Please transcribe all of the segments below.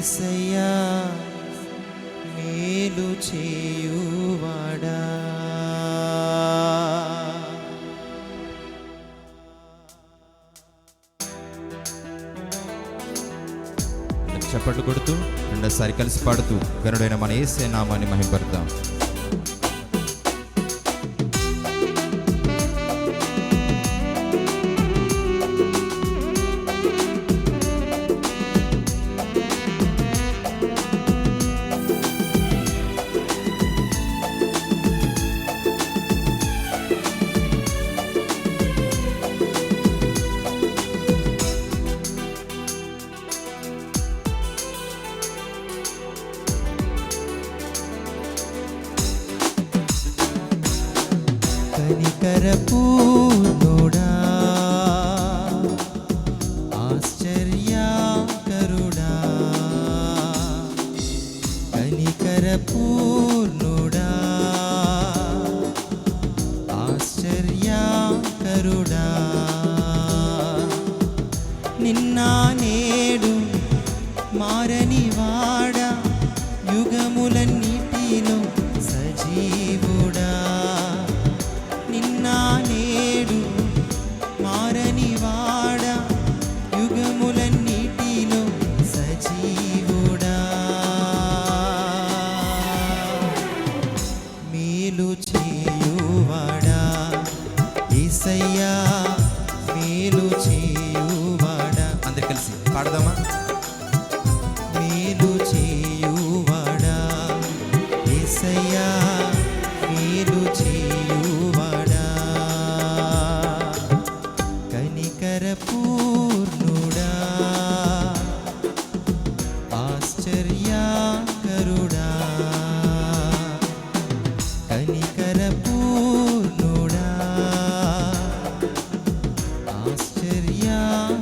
యేసయ్యా మేలు చేయువాడా. చప్పట్లు కొడుతూ రెండోసారి కలిసి పాడుతూ గనుడైన మన యేసయ్య నామాన్ని మహిమపడతాం. కనికరపూర్ణుడా, ఆశ్చర్యకరుడా, కనికరపూర్ణుడా, ఆశ్చర్యకరుడా, నిన్న నేడు మారని వాడా, యుగములన్నిటిలో సజీవుడా, నిన్న నేడు మారని వాడా, యుగములన్నిటిలో సజీవుడా, మేలు చేయువాడా, యేసయ్యా మేలు చేయువాడా. అందరు కలిసి పాడదామా? మేలు చేయువాడా, యేసయ్యా మేలు చేయువాడా, కనికరపూర్ణుడా, ఆశ్చర్యకరుడా, కనికరపూర్ణుడా, ఆశ్చర్యకరుడా.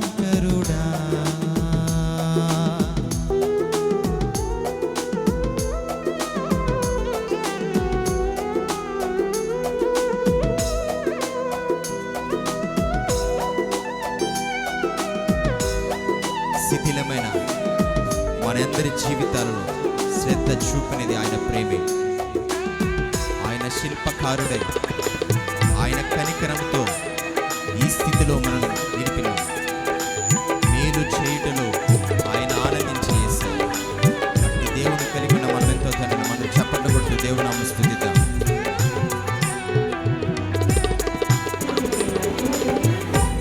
శిథిలమైన మనందరి జీవితాలలో శ్రద్ధ చూపినది ఆయన ప్రేమే. ఆయన శిల్పకారుడై ఆయన కనికరంతో ఈ స్థితిలో మనల్ని నిలిపిన మేలు చేయుటలో ఆయన ఆనందించి చేశారు. అట్టి దేవుని కలిగి ఉన్న మనం ఎంతో ధన్యులం. మనం చప్పట్లు కొడుతూ దేవుని నామమును స్తుతిద్దాం.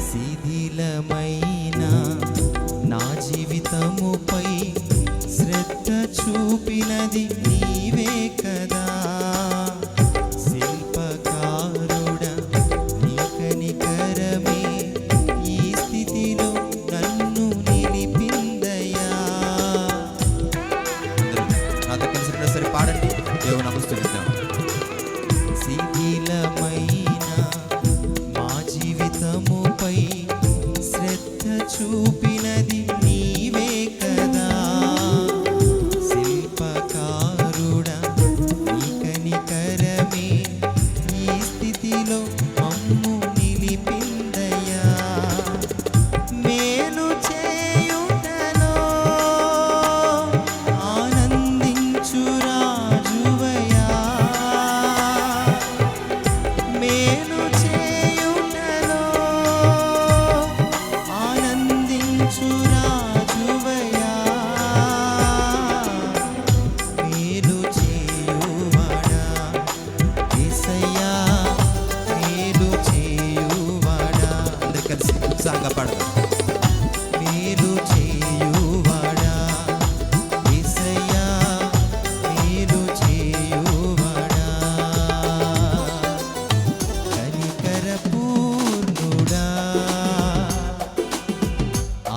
శిథిలమైన నా జీవితముపై శ్రద్ధ చూపినది నీవే కదా, శిల్పకారుడా నీ కనికరమే ఈ స్థితిలో నన్ను నిలిపిందయ్యా. నాతో కలిసి రెండోసారి పాడండి, దేవుని నామమును స్తుతిద్దాం. శిథిలమైన మా జీవితముపై శ్రద్ధ చూపినది నీవే కదా, శిల్పకారుడా నీ కనికరమే ఈ స్థితిలో మమ్ము నిలిపిందయ్యా. మేలు చేయుటలో ఆనందించు రాజువయ్యా, మేలు చేయుటలో ఆనందించు రాజువయ్యా, మేలు చేయువాడా, యేసయ్యా మేలు చేయువాడా. అందరు కలిసి ఉత్సాహంగా పాడదాం. మేలు చేయువాడా, యేసయ్యా మేలు చేయువాడా, కనికరపూర్ణుడా,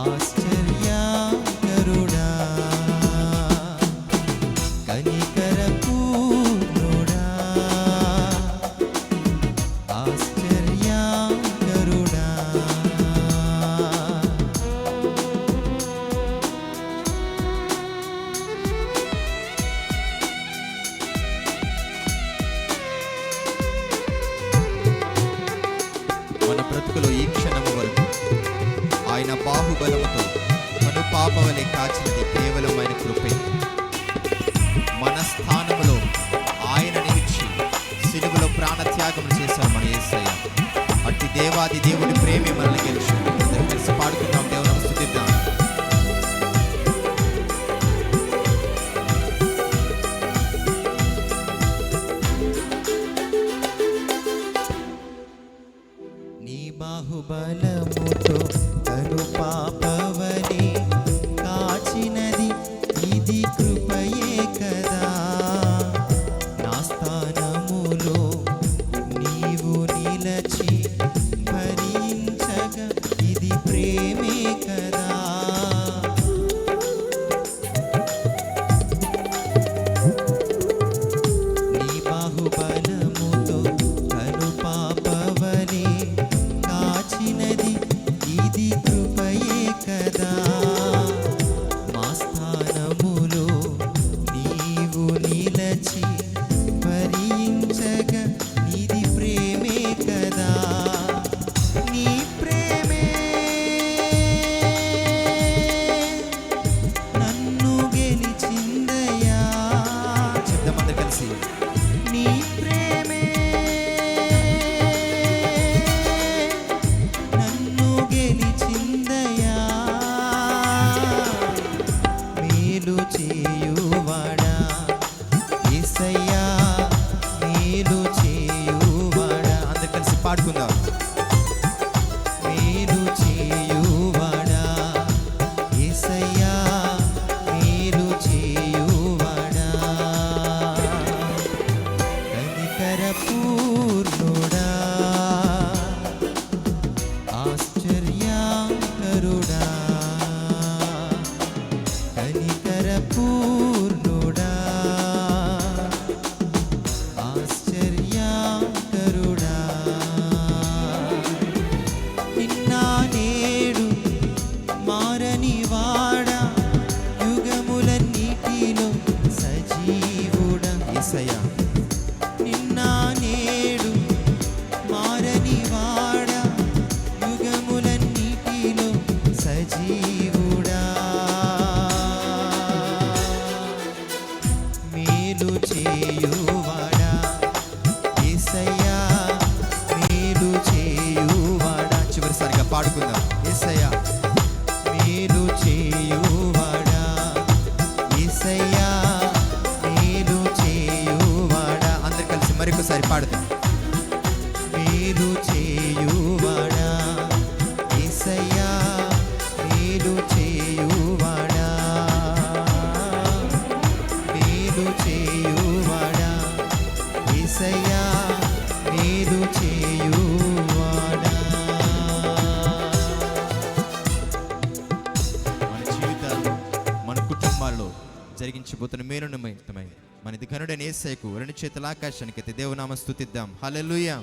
ఆశ్చర్యకరుడా, కనికరపూర్ణుడా, ఆశ్చర్యకరుడా. మన బ్రతుకులో ఈ క్షణము వరకు ఆయన బాహుబలముతో పాప వలె కాచినది కేవలం ఆయన కృపే. మన స్థానంలో ఆయన నిలిచి సిలువలో ప్రాణత్యాగం చేశారు మన యేసయ్య. అట్టి దేవాది దేవుడి ప్రేమే మనల్ని గెలిచి కలిసి పాడుకుందాం, దేవుని స్తుతిద్దాం. నీ బాహుబలముతో తను పాపవలే కాచినది ఇది కృపయే కదా. నా స్థానములో నీవు నిలచి భరించగా ఇది ప్రేమే కదా. నీ బాహుబలముతో తను పాపవలే కాచినది ఇది కృపయే కదా. మా స్థానములో నీవు నిలచి భరించగా ఇది ప్రేమే కదా. నీ ప్రేమే నన్ను గెలిచిందయ్యా. చెప్దాం అందరు కలిసి. నీ ప్రేమే నన్ను గెలిచిందయ్యా. మేలు చేయువాడా యేసయ్యా, మేలు చేయువాడా. అందరు కలిసి పాడుకుందాం. మేలు చేయువాడా యేసయ్యా, మేలు చేయువాడా. కనికర పూర్ణుడా ఆశ్చర్యకరుడా. కనికర పూర్ణుడా ఆశ్చర్యకరుడా. నిన్న నేడు మారని వాడా, యుగములన్నిటిలో సజీవుడా. యేసయ్య నిన్న నేడు మారని వాడా, యుగములన్నిటిలో సజీవుడా. మేలు చేయువాడా యేసయ్యా, మేలు చేయువాడా. చివరిసారిగా పాడుకుందాం. యేసయ్య మేలు చేయువాడా యేసయ్యా, మేలు చేయువాడా. అందరు కలిసి మరొకసారి పాడుదాం. మేలు చేయువాడా యేసయ్యా, మేలు చేయువాడా. మేలు చేయువాడా యేసయ్యా, మేలు చేయువాడా. మన జీవితాల్లో మన కుటుంబాల్లో జరిగించబోతున్న మేలును నిమిత్తమై మన ఘనుడైన యేసయ్యకు రెండు చేతుల ఆకాశానికి ఎత్తి దేవునామ స్తుతిద్దాం. హల్లెలూయా.